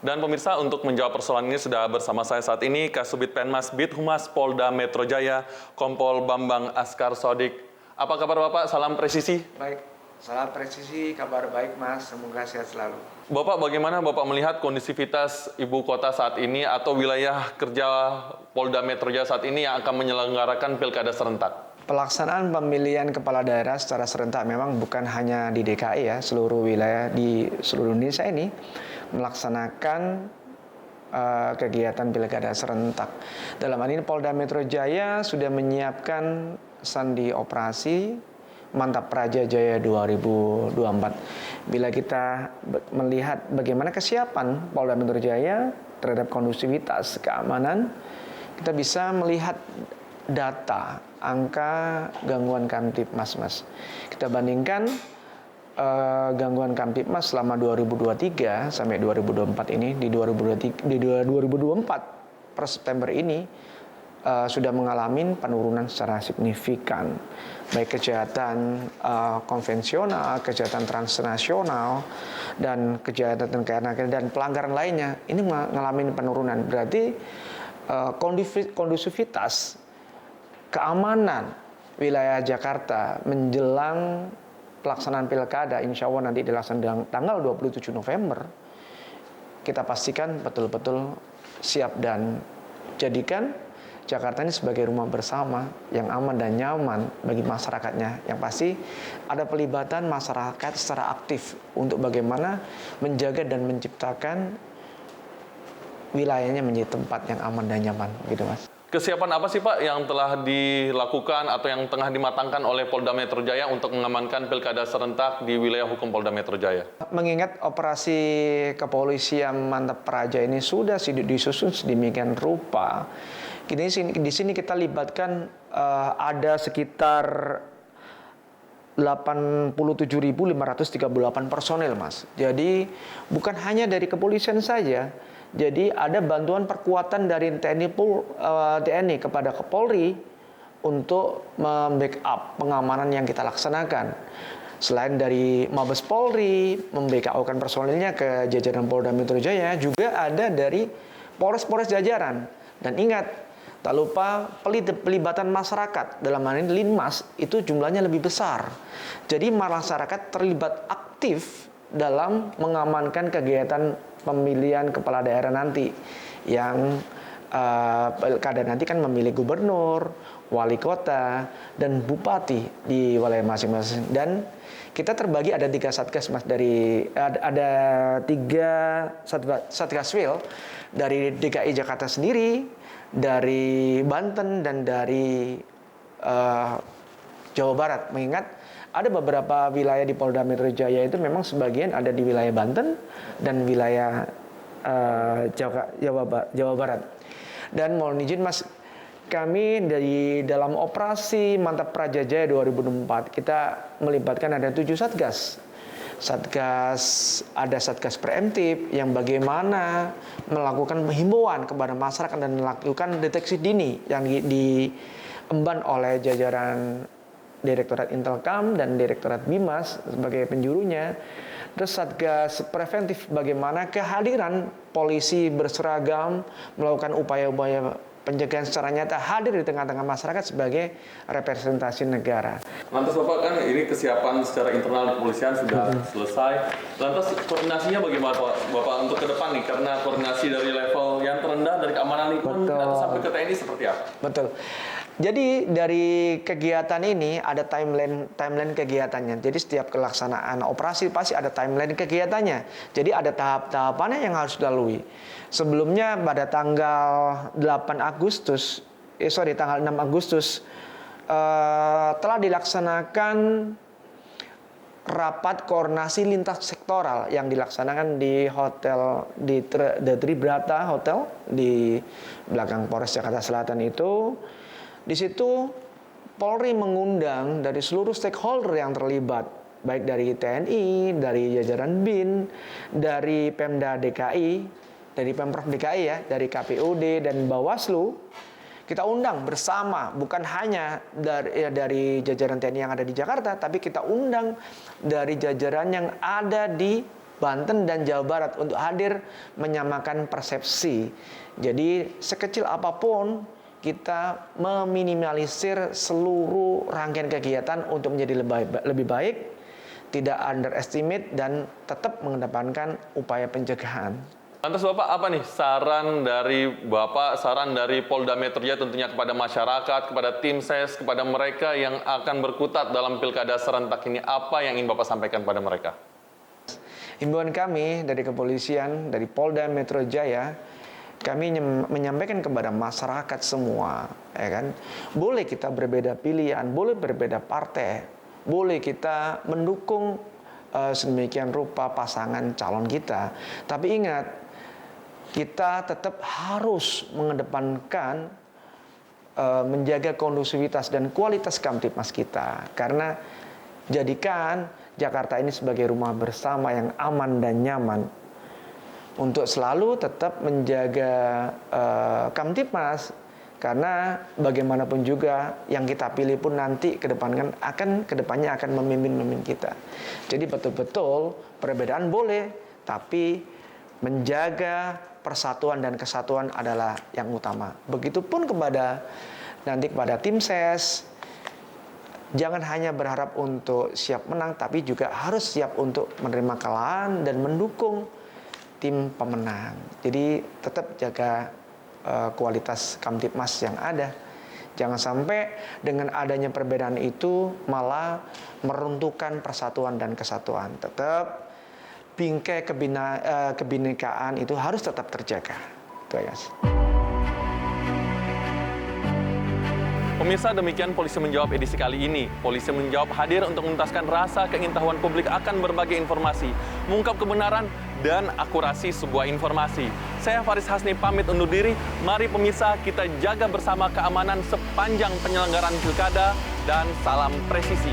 Dan pemirsa, untuk menjawab persoalan ini sudah bersama saya saat ini Kasubit Penmas Bid Humas Polda Metro Jaya, Kompol Bambang Askar Sodik. Apa kabar Bapak? Salam presisi. Baik, salam presisi, kabar baik Mas, semoga sehat selalu. Bapak, bagaimana Bapak melihat kondisivitas ibu kota saat ini atau wilayah kerja Polda Metro Jaya saat ini yang akan menyelenggarakan pilkada serentak? Pelaksanaan pemilihan kepala daerah secara serentak memang bukan hanya di DKI ya, seluruh wilayah di seluruh Indonesia ini melaksanakan kegiatan pilkada serentak. Dalam hal ini Polda Metro Jaya sudah menyiapkan sandi operasi Mantap Praja Jaya 2024. Bila kita melihat bagaimana kesiapan Polda Metro Jaya terhadap kondusivitas keamanan, kita bisa melihat data angka gangguan Kamtipmas, Mas. Kita bandingkan gangguan Kamtipmas selama 2023 sampai 2024 ini di 2024 per September ini sudah mengalami penurunan secara signifikan, baik kejahatan konvensional, kejahatan transnasional, dan kejahatan dan pelanggaran lainnya ini mengalami penurunan. Berarti kondusivitas keamanan wilayah Jakarta menjelang pelaksanaan pilkada, insya Allah nanti dilaksanakan tanggal 27 November, kita pastikan betul-betul siap dan jadikan Jakarta ini sebagai rumah bersama yang aman dan nyaman bagi masyarakatnya. Yang pasti ada pelibatan masyarakat secara aktif untuk bagaimana menjaga dan menciptakan wilayahnya menjadi tempat yang aman dan nyaman, gitu Mas. Kesiapan apa sih Pak yang telah dilakukan atau yang tengah dimatangkan oleh Polda Metro Jaya untuk mengamankan pilkada serentak di wilayah hukum Polda Metro Jaya? Mengingat operasi kepolisian Mantap Praja ini sudah disusun sedemikian rupa, di sini kita libatkan ada sekitar 87.538 personil, Mas. Jadi bukan hanya dari kepolisian saja. Jadi ada bantuan perkuatan dari TNI kepada Kapolri untuk membackup pengamanan yang kita laksanakan. Selain dari Mabes Polri membackup personilnya ke jajaran Polda Metro Jaya, juga ada dari Polres-Polres jajaran. Dan ingat, tak lupa pelibatan masyarakat dalam hal ini Linmas itu jumlahnya lebih besar. Jadi masyarakat terlibat aktif dalam mengamankan kegiatan pemilihan kepala daerah nanti yang pilkada nanti kan memilih gubernur, wali kota, dan bupati di wilayah masing-masing. Dan kita terbagi ada 3 satgas, Mas, ada 3 satgaswil dari DKI Jakarta sendiri, dari Banten, dan dari Jawa Barat. Mengingat ada beberapa wilayah di Polda Metro Jaya itu memang sebagian ada di wilayah Banten dan wilayah Jawa Barat. Dan mohon izin Mas, kami dalam operasi Mantap Praja Jaya 2024 kita melibatkan ada 7 satgas. Ada satgas preemptif yang bagaimana melakukan himbauan kepada masyarakat dan melakukan deteksi dini yang diemban oleh jajaran Direktorat Intelkam dan Direktorat Bimas sebagai penjurunya. Terus satgas preventif bagaimana kehadiran polisi berseragam melakukan upaya-upaya pencegahan secara nyata hadir di tengah-tengah masyarakat sebagai representasi negara. Lantas Bapak, kan ini kesiapan secara internal kepolisian sudah selesai. Lantas koordinasinya bagaimana Bapak untuk ke depan nih? Karena koordinasi dari level yang terendah dari keamanan lingkungan atau sampai ke TNI seperti apa? Betul. Jadi dari kegiatan ini ada timeline kegiatannya. Jadi setiap pelaksanaan operasi pasti ada timeline kegiatannya. Jadi ada tahap-tahapannya yang harus dilalui. Sebelumnya pada tanggal 6 Agustus telah dilaksanakan rapat koordinasi lintas sektoral yang dilaksanakan di hotel di The Tribrata Hotel di belakang Polres Jakarta Selatan itu. Di situ Polri mengundang dari seluruh stakeholder yang terlibat, baik dari TNI, dari jajaran BIN, dari Pemda DKI, dari Pemprov DKI ya, dari KPUD dan Bawaslu. Kita undang bersama, bukan hanya dari jajaran TNI yang ada di Jakarta, tapi kita undang dari jajaran yang ada di Banten dan Jawa Barat untuk hadir menyamakan persepsi. Jadi sekecil apapun kita meminimalisir seluruh rangkaian kegiatan untuk menjadi lebih baik, tidak underestimate dan tetap mengedepankan upaya pencegahan. Lantas Bapak, apa nih saran dari Bapak, saran dari Polda Metro Jaya tentunya kepada masyarakat, kepada tim SES, kepada mereka yang akan berkutat dalam pilkada serentak ini, apa yang ingin Bapak sampaikan pada mereka? Himbauan kami dari kepolisian, dari Polda Metro Jaya, kami menyampaikan kepada masyarakat semua, ya kan, boleh kita berbeda pilihan, boleh berbeda partai, boleh kita mendukung sedemikian rupa pasangan calon kita, tapi ingat, kita tetap harus mengedepankan menjaga kondusivitas dan kualitas Kamtipmas kita, karena jadikan Jakarta ini sebagai rumah bersama yang aman dan nyaman. Untuk selalu tetap menjaga Kamtipmas, karena bagaimanapun juga yang kita pilih pun nanti kedepannya akan memimpin kita. Jadi betul-betul perbedaan boleh, tapi menjaga persatuan dan kesatuan adalah yang utama. Begitupun kepada tim SES, jangan hanya berharap untuk siap menang, tapi juga harus siap untuk menerima kekalahan dan mendukung tim pemenang. Jadi tetap jaga kualitas Kamtipmas yang ada. Jangan sampai dengan adanya perbedaan itu malah meruntuhkan persatuan dan kesatuan. Tetap bingkai kebinekaan itu harus tetap terjaga. Itu ya. Pemirsa, demikian Polisi Menjawab edisi kali ini. Polisi Menjawab hadir untuk menuntaskan rasa keingintahuan publik akan berbagai informasi, mengungkap kebenaran dan akurasi sebuah informasi. Saya Faris Hasni pamit undur diri. Mari pemirsa, kita jaga bersama keamanan sepanjang penyelenggaraan pilkada dan salam presisi.